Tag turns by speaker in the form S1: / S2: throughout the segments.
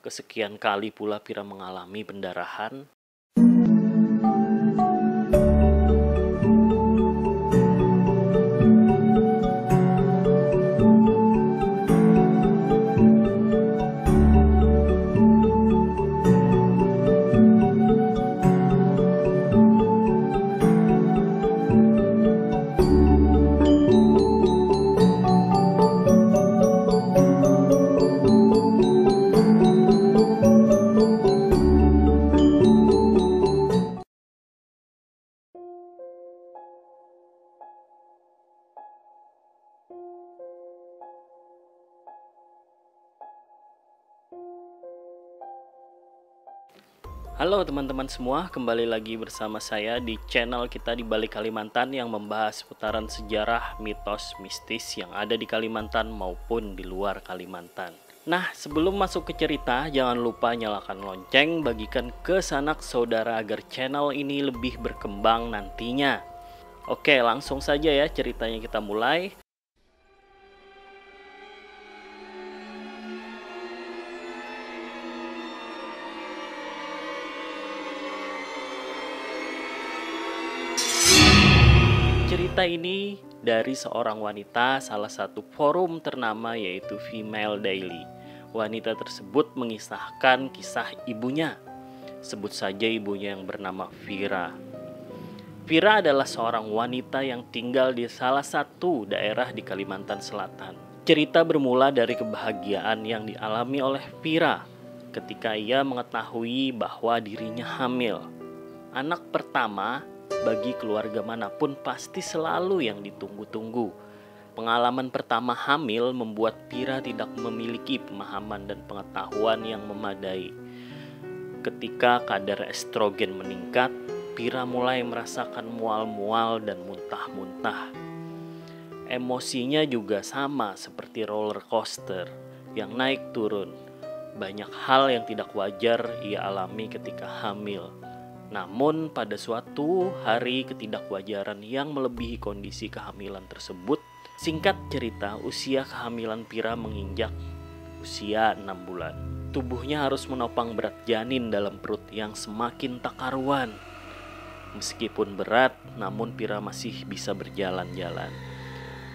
S1: kesekian kali pula Pira mengalami pendarahan. Halo teman-teman semua, kembali lagi bersama saya di channel kita di Balik Kalimantan yang membahas seputaran sejarah, mitos, mistis yang ada di Kalimantan maupun di luar Kalimantan. Nah, sebelum masuk ke cerita, jangan lupa nyalakan lonceng, bagikan ke sanak saudara agar channel ini lebih berkembang nantinya. Oke, langsung saja ya ceritanya kita mulai. Cerita ini dari seorang wanita salah satu forum ternama yaitu Female Daily. Wanita tersebut mengisahkan kisah ibunya. Sebut saja ibunya yang bernama Vira. Vira adalah seorang wanita yang tinggal di salah satu daerah di Kalimantan Selatan. Cerita bermula dari kebahagiaan yang dialami oleh Vira ketika ia mengetahui bahwa dirinya hamil. Anak pertama bagi keluarga manapun pasti selalu yang ditunggu-tunggu. Pengalaman pertama hamil membuat Vira tidak memiliki pemahaman dan pengetahuan yang memadai. Ketika kadar estrogen meningkat, Vira mulai merasakan mual-mual dan muntah-muntah. Emosinya juga sama seperti roller coaster yang naik turun. Banyak hal yang tidak wajar ia alami ketika hamil. Namun pada suatu hari ketidakwajaran yang melebihi kondisi kehamilan tersebut, singkat cerita usia kehamilan Vira menginjak usia 6 bulan. Tubuhnya harus menopang berat janin dalam perut yang semakin tak karuan. Meskipun berat, namun Vira masih bisa berjalan-jalan.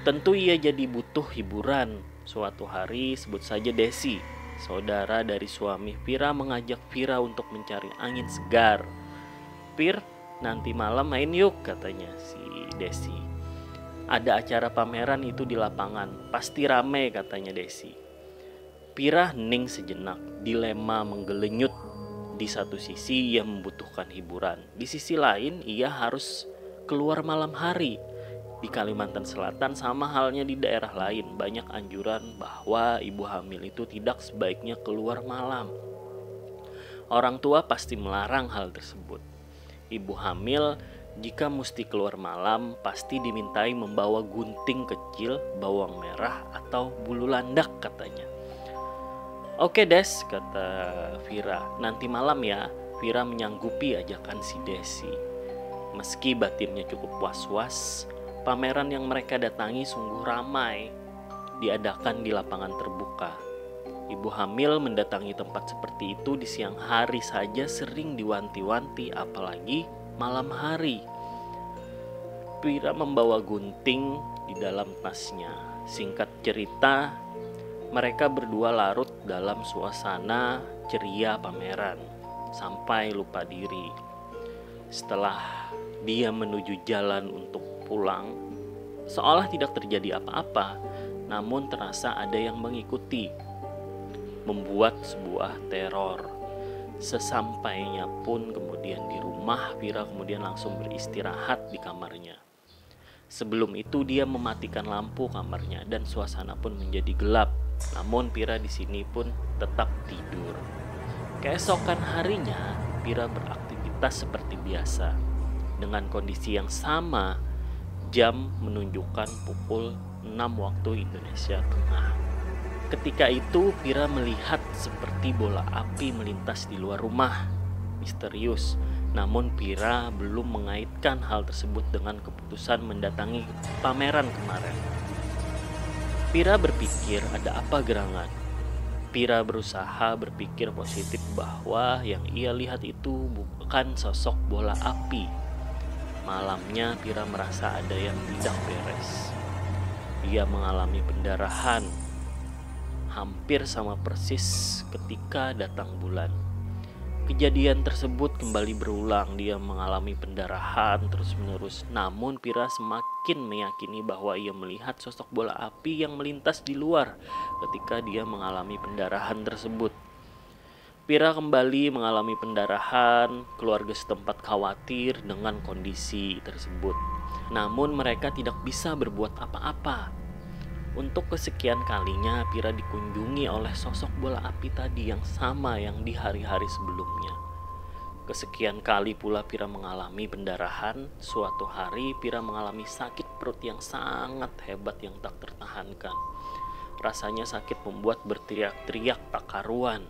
S1: Tentu ia jadi butuh hiburan. Suatu hari, sebut saja Desi, saudara dari suami Vira, mengajak Vira untuk mencari angin segar. "Pir, nanti malam main yuk," katanya si Desi. "Ada acara pameran itu di lapangan, pasti rame," katanya Desi. Pira hening sejenak, dilema menggelenyut. Di satu sisi ia membutuhkan hiburan, di sisi lain ia harus keluar malam hari. Di Kalimantan Selatan sama halnya di daerah lain, banyak anjuran bahwa ibu hamil itu tidak sebaiknya keluar malam. Orang tua pasti melarang hal tersebut. Ibu hamil jika mesti keluar malam pasti dimintai membawa gunting kecil, bawang merah, atau bulu landak katanya. "Oke Des," kata Vira, "nanti malam ya." Vira menyanggupi ajakan si Desi. Meski batinnya cukup was-was, pameran yang mereka datangi sungguh ramai, diadakan di lapangan terbuka. Ibu hamil mendatangi tempat seperti itu di siang hari saja sering diwanti-wanti, apalagi malam hari. Vira membawa gunting di dalam tasnya. Singkat cerita, mereka berdua larut dalam suasana ceria pameran sampai lupa diri. Setelah dia menuju jalan untuk pulang, seolah tidak terjadi apa-apa, namun terasa ada yang mengikuti, membuat sebuah teror. Sesampainya pun kemudian di rumah, Vira kemudian langsung beristirahat di kamarnya. Sebelum itu dia mematikan lampu kamarnya dan suasana pun menjadi gelap. Namun Vira di sini pun tetap tidur. Keesokan harinya Vira beraktivitas seperti biasa. Dengan kondisi yang sama, jam menunjukkan pukul 6 waktu Indonesia Tengah. Ketika itu Vira melihat seperti bola api melintas di luar rumah. Misterius. Namun Vira belum mengaitkan hal tersebut dengan keputusan mendatangi pameran kemarin. Vira berpikir ada apa gerangan. Pira berusaha berpikir positif bahwa yang ia lihat itu bukan sosok bola api. Malamnya Pira merasa ada yang tidak beres. Ia mengalami pendarahan, hampir sama persis ketika datang bulan. Kejadian tersebut kembali berulang. Dia mengalami pendarahan terus-menerus. Namun Pira semakin meyakini bahwa ia melihat sosok bola api yang melintas di luar ketika dia mengalami pendarahan tersebut. Pira kembali mengalami pendarahan. Keluarga setempat khawatir dengan kondisi tersebut. Namun mereka tidak bisa berbuat apa-apa. Untuk kesekian kalinya Pira dikunjungi oleh sosok bola api tadi yang sama yang di hari-hari sebelumnya. Kesekian kali pula Pira mengalami pendarahan. Suatu hari Pira mengalami sakit perut yang sangat hebat yang tak tertahankan. Rasanya sakit membuat berteriak-teriak tak karuan.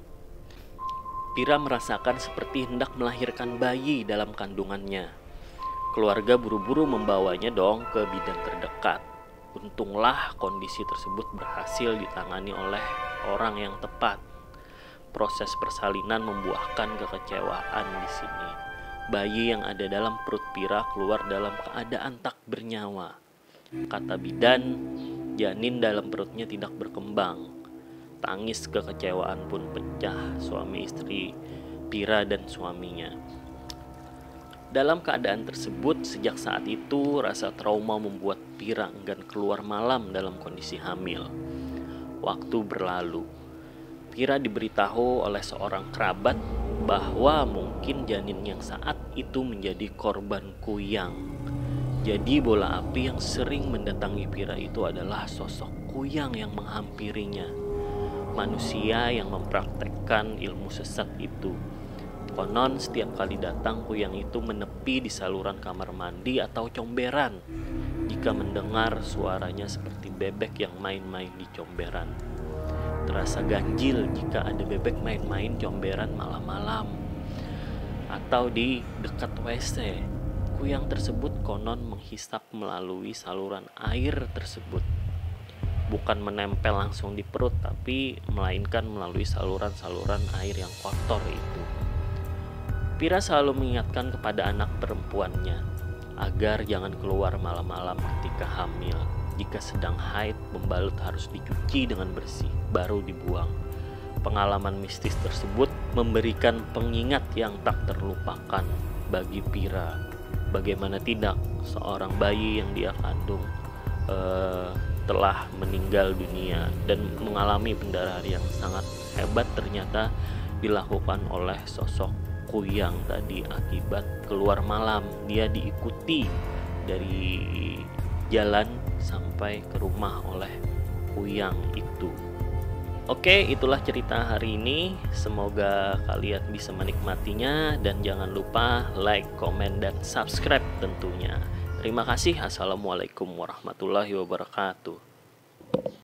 S1: Pira merasakan seperti hendak melahirkan bayi dalam kandungannya. Keluarga buru-buru membawanya dong ke bidan terdekat. Untunglah kondisi tersebut berhasil ditangani oleh orang yang tepat. Proses persalinan membuahkan kekecewaan di sini. Bayi yang ada dalam perut Pira keluar dalam keadaan tak bernyawa. Kata bidan, janin dalam perutnya tidak berkembang. Tangis kekecewaan pun pecah suami istri Pira dan suaminya. Dalam keadaan tersebut, sejak saat itu rasa trauma membuat Pira enggan keluar malam dalam kondisi hamil. Waktu berlalu. Pira diberitahu oleh seorang kerabat bahwa mungkin janin yang saat itu menjadi korban kuyang. Jadi bola api yang sering mendatangi Pira itu adalah sosok kuyang yang menghampirinya. Manusia yang mempraktekkan ilmu sesat itu. Konon setiap kali datang kuyang itu menepi di saluran kamar mandi atau comberan. Jika mendengar suaranya seperti bebek yang main-main di comberan. Terasa ganjil jika ada bebek main-main comberan malam-malam atau di dekat WC. Kuyang tersebut konon menghisap melalui saluran air tersebut. Bukan menempel langsung di perut, tapi melainkan melalui saluran-saluran air yang kotor itu. Pira selalu mengingatkan kepada anak perempuannya agar jangan keluar malam-malam ketika hamil. Jika sedang haid, pembalut harus dicuci dengan bersih, baru dibuang. Pengalaman mistis tersebut memberikan pengingat yang tak terlupakan bagi Pira. Bagaimana tidak, seorang bayi yang dia kandung telah meninggal dunia dan mengalami pendarahan yang sangat hebat ternyata dilakukan oleh sosok kuyang tadi akibat keluar malam. Dia diikuti dari jalan sampai ke rumah oleh kuyang itu. Oke, itulah cerita hari ini. Semoga kalian bisa menikmatinya dan jangan lupa like, komen, dan subscribe tentunya. Terima kasih. Assalamualaikum warahmatullahi wabarakatuh.